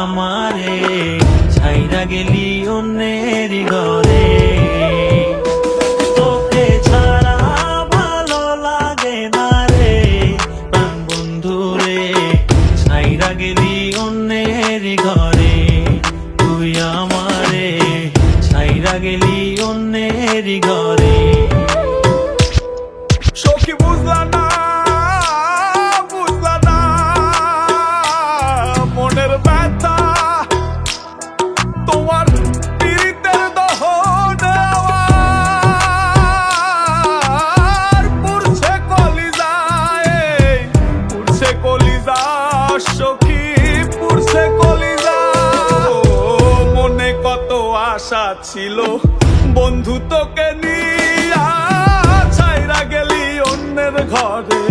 আমারে ছাইরা গেলি অন্যের ঘরে। তোকে ছাড়া ভালো লাগে না রে প্রাণ বন্ধু রে, ছাইরা গেলি অন্যের ঘরে। তুই আমারে ছাইরা গেলি অন্যের ঘরে। সখী বুঝলা না, বুঝলা না মনের ব্যথা, তোমার পীড়িতের দহনে আমার পুড়ছে কলিজায়, পুড়ছে কলিজা সখী, পুড়ছে কলিজা। মনে কত আশা ছিল বন্ধু তোকে নিয়া, ছাইরা গেলি অন্যের ঘরে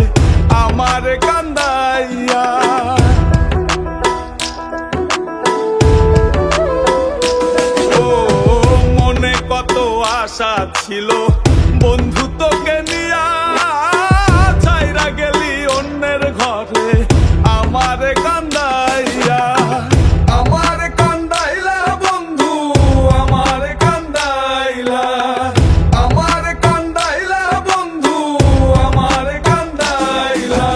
আমার কান্দাইয়া। ও মনে কত আশা ছিল বন্ধু তোকে নিয়া, ছাইরা গেলি অন্যের ঘরে আমার কান্দাইয়া। আমার কান্দাইলা বন্ধু, আমার কান্দাইলা, আমার কান্দাইলা বন্ধু, আমার কান্দাইলা।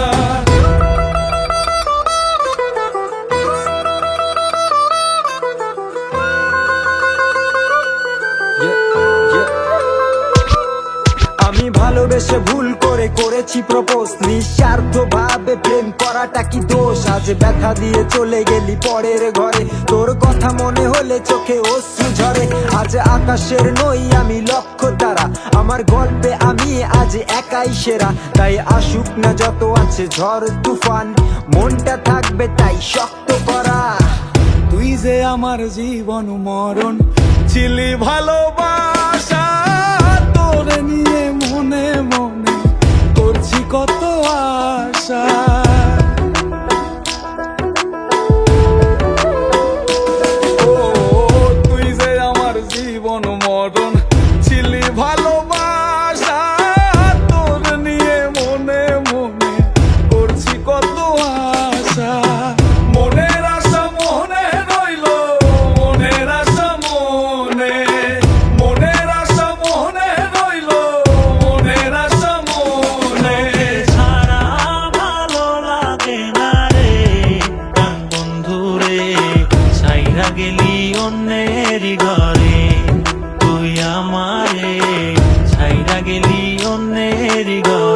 আমি ভালোবেসে ভুল করে করেছি প্রপোজ, নিঃস্বার্থ ভাবে প্রেম করাটা কি দোষ? আজ ব্যথা দিয়ে চলে গেলি পরের ঘরে, তোর কথা মনে হলে চোখে অশ্রু ঝরে। আজ আকাশের নই আমি লক্ষ্য তারা, আমার গল্পে আমি আজ একাই সেরা। তাই আসুক না যত আছে ঝড় তুফান, মনটা থাকবে তাই শক্ত করা। তুই যে আমার জীবন মরণ ছিলি ভালোবাসা, তোরে নিয়ে মনে মনে করছি কত আশা। ও তুই যে আমার জীবন মরণ ছিলি ভালোবাসা, তোর নিয়ে মনে মনে করছি কত আশা। মনের আশা মনে রইল, মনের আশা মনে, মনের আশা মনে রইল, মনের আশা মনে। ছাড়া ভালো লাগে না রে প্রাণ বন্ধু রে, ছাইরা গেলি অন্যের ঘরে। তুই আমারে ছাইরা গেলি অন্যের ঘরে।